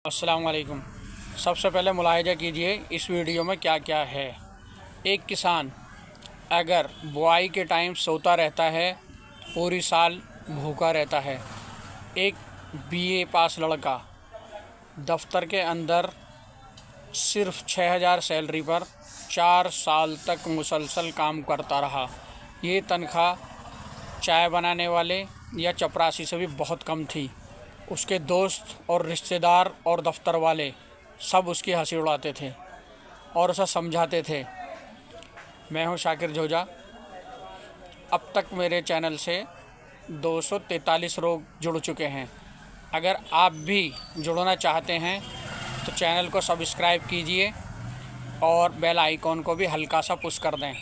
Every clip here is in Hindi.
अस्सलाम वालेकुम। सबसे पहले मुलाहिजा कीजिए इस वीडियो में क्या क्या है। एक किसान अगर बुआई के टाइम सोता रहता है, पूरी साल भूखा रहता है। एक बीए पास लड़का दफ्तर के अंदर सिर्फ 6,000 सैलरी पर 4 साल तक मुसलसल काम करता रहा। ये तनख्वाह चाय बनाने वाले या चपरासी से भी बहुत कम थी। उसके दोस्त और रिश्तेदार और दफ्तर वाले सब उसकी हंसी उड़ाते थे और उसे समझाते थे। मैं हूं शाकिर जोजा। अब तक मेरे चैनल से 243 लोग जुड़ चुके हैं। अगर आप भी जुड़ना चाहते हैं तो चैनल को सब्सक्राइब कीजिए और बेल आइकॉन को भी हल्का सा पुश कर दें।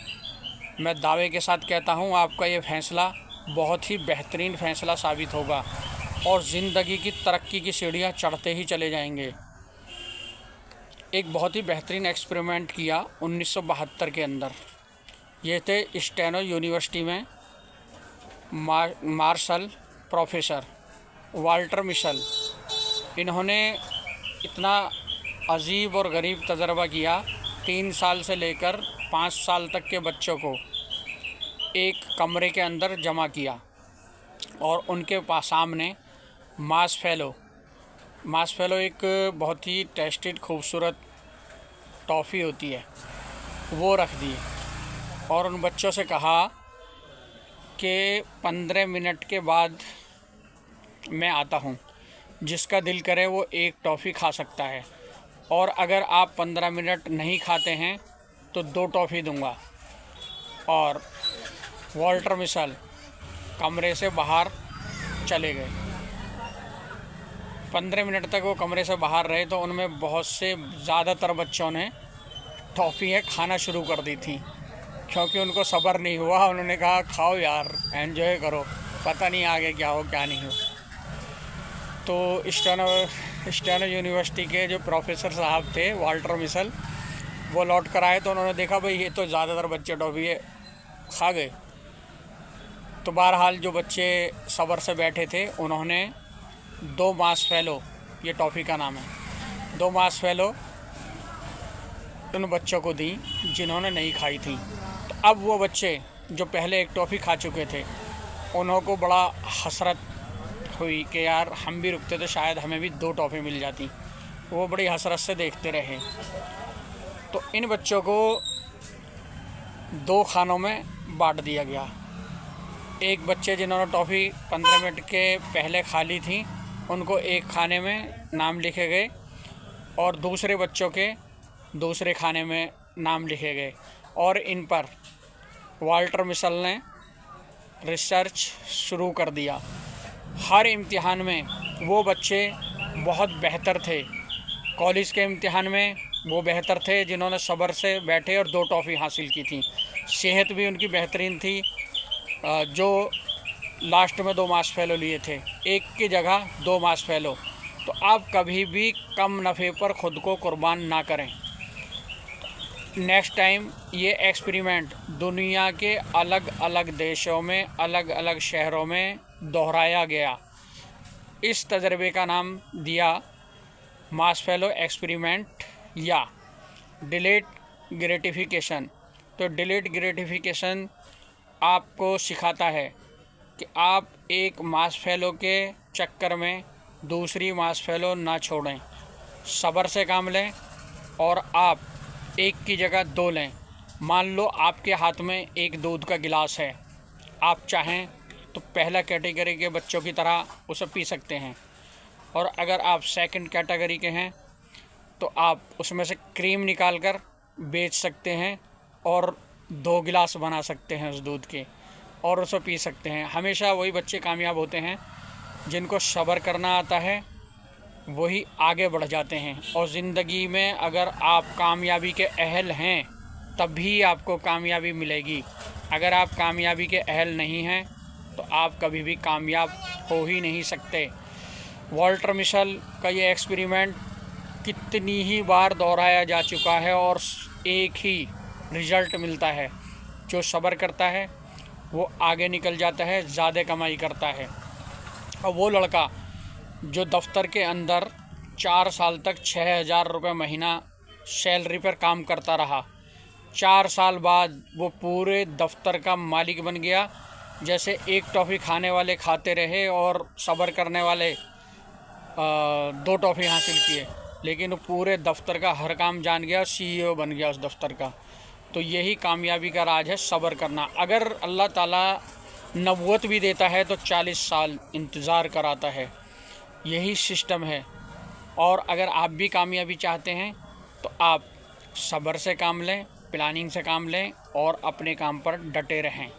मैं दावे के साथ कहता हूं, आपका ये फ़ैसला बहुत ही बेहतरीन फ़ैसला साबित होगा और ज़िंदगी की तरक्की की सीढ़ियाँ चढ़ते ही चले जाएंगे। एक बहुत ही बेहतरीन एक्सपेरिमेंट किया 1972 के अंदर। ये थे स्टेनो यूनिवर्सिटी में मार्शल प्रोफेसर वाल्टर मिशेल। इन्होंने इतना अजीब और गरीब तजर्बा किया। 3 साल से लेकर 5 साल तक के बच्चों को एक कमरे के अंदर जमा किया और उनके पास सामने मार्शमेलो एक बहुत ही टेस्टेड खूबसूरत टॉफ़ी होती है, वो रख दी और उन बच्चों से कहा कि 15 मिनट के बाद मैं आता हूँ, जिसका दिल करे वो एक टॉफ़ी खा सकता है और अगर आप 15 मिनट नहीं खाते हैं तो 2 टॉफ़ी दूँगा। और वाल्टर मिशेल कमरे से बाहर चले गए। 15 मिनट तक वो कमरे से बाहर रहे तो उनमें बहुत से ज़्यादातर बच्चों ने टॉफ़ियाँ खाना शुरू कर दी थी, क्योंकि उनको सब्र नहीं हुआ। उन्होंने कहा खाओ यार, एंजॉय करो, पता नहीं आगे क्या हो क्या नहीं हो। तो स्टेनो यूनिवर्सिटी के जो प्रोफेसर साहब थे वाल्टर मिशेल, वो लौट कर आए तो उन्होंने देखा भाई ये तो ज़्यादातर बच्चे टॉफ़ी खा गए। तो बहरहाल जो बच्चे सब्र से बैठे थे उन्होंने 2 मार्शमेलो, ये टॉफ़ी का नाम है, 2 मार्शमेलो उन बच्चों को दी जिन्होंने नहीं खाई थी। तो अब वो बच्चे जो पहले एक टॉफ़ी खा चुके थे, उन्हों को बड़ा हसरत हुई कि यार हम भी रुकते तो शायद हमें भी 2 टॉफ़ी मिल जाती। वो बड़ी हसरत से देखते रहे। तो इन बच्चों को 2 खानों में बांट दिया गया। एक बच्चे जिन्होंने टॉफ़ी 15 मिनट के पहले खा ली थी, उनको एक खाने में नाम लिखे गए और दूसरे बच्चों के दूसरे खाने में नाम लिखे गए। और इन पर वाल्टर मिशेल ने रिसर्च शुरू कर दिया। हर इम्तिहान में वो बच्चे बहुत बेहतर थे। कॉलेज के इम्तिहान में वो बेहतर थे जिन्होंने सब्र से बैठे और 2 टॉफ़ी हासिल की थी। सेहत भी उनकी बेहतरीन थी, जो लास्ट में 2 मार्शमेलो लिए थे, एक की जगह 2 मार्शमेलो। तो आप कभी भी कम नफ़े पर ख़ुद को कुर्बान ना करें। नेक्स्ट टाइम ये एक्सपेरिमेंट दुनिया के अलग अलग देशों में, अलग अलग शहरों में दोहराया गया। इस तजर्बे का नाम दिया मार्शमेलो एक्सपेरिमेंट या डिलेड ग्रेटिफिकेशन। तो डिलेड ग्रेटिफिकेशन आपको सिखाता है कि आप एक मार्शमेलो के चक्कर में दूसरी मार्शमेलो ना छोड़ें, सब्र से काम लें और आप एक की जगह 2 लें। मान लो आपके हाथ में एक दूध का गिलास है, आप चाहें तो पहला कैटेगरी के बच्चों की तरह उसे पी सकते हैं, और अगर आप सेकंड कैटेगरी के हैं तो आप उसमें से क्रीम निकाल कर बेच सकते हैं और 2 गिलास बना सकते हैं उस दूध के और उसे पी सकते हैं। हमेशा वही बच्चे कामयाब होते हैं जिनको सब्र करना आता है, वही आगे बढ़ जाते हैं। और ज़िंदगी में अगर आप कामयाबी के अहल हैं तभी आपको कामयाबी मिलेगी। अगर आप कामयाबी के अहल नहीं हैं तो आप कभी भी कामयाब हो ही नहीं सकते। वाल्टर मिशेल का ये एक्सपेरिमेंट कितनी ही बार दोहराया जा चुका है और एक ही रिज़ल्ट मिलता है। जो सब्र करता है वो आगे निकल जाता है, ज़्यादा कमाई करता है। और वो लड़का जो दफ्तर के अंदर 4 साल तक 6,000 रुपये महीना सैलरी पर काम करता रहा। 4 साल बाद वो पूरे दफ्तर का मालिक बन गया। जैसे एक टॉफ़ी खाने वाले खाते रहे और सब्र करने वाले 2 टॉफ़ी हासिल किए, लेकिन वो पूरे दफ्तर का हर काम जान गया, CEO बन गया उस दफ्तर का। तो यही कामयाबी का राज है, सब्र करना। अगर अल्लाह ताला नबूवत भी देता है तो 40 साल इंतज़ार कराता है, यही सिस्टम है। और अगर आप भी कामयाबी चाहते हैं तो आप सब्र से काम लें, प्लानिंग से काम लें और अपने काम पर डटे रहें।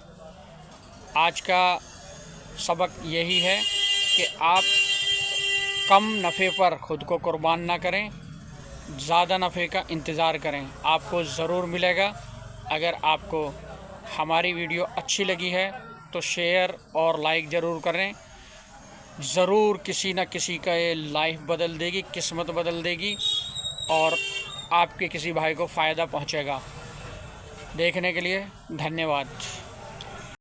आज का सबक यही है कि आप कम नफ़े पर ख़ुद को कुर्बान ना करें, ज़्यादा नफ़े का इंतज़ार करें, आपको ज़रूर मिलेगा। अगर आपको हमारी वीडियो अच्छी लगी है तो शेयर और लाइक ज़रूर करें। ज़रूर किसी न किसी का ये लाइफ बदल देगी, किस्मत बदल देगी और आपके किसी भाई को फ़ायदा पहुंचेगा। देखने के लिए धन्यवाद।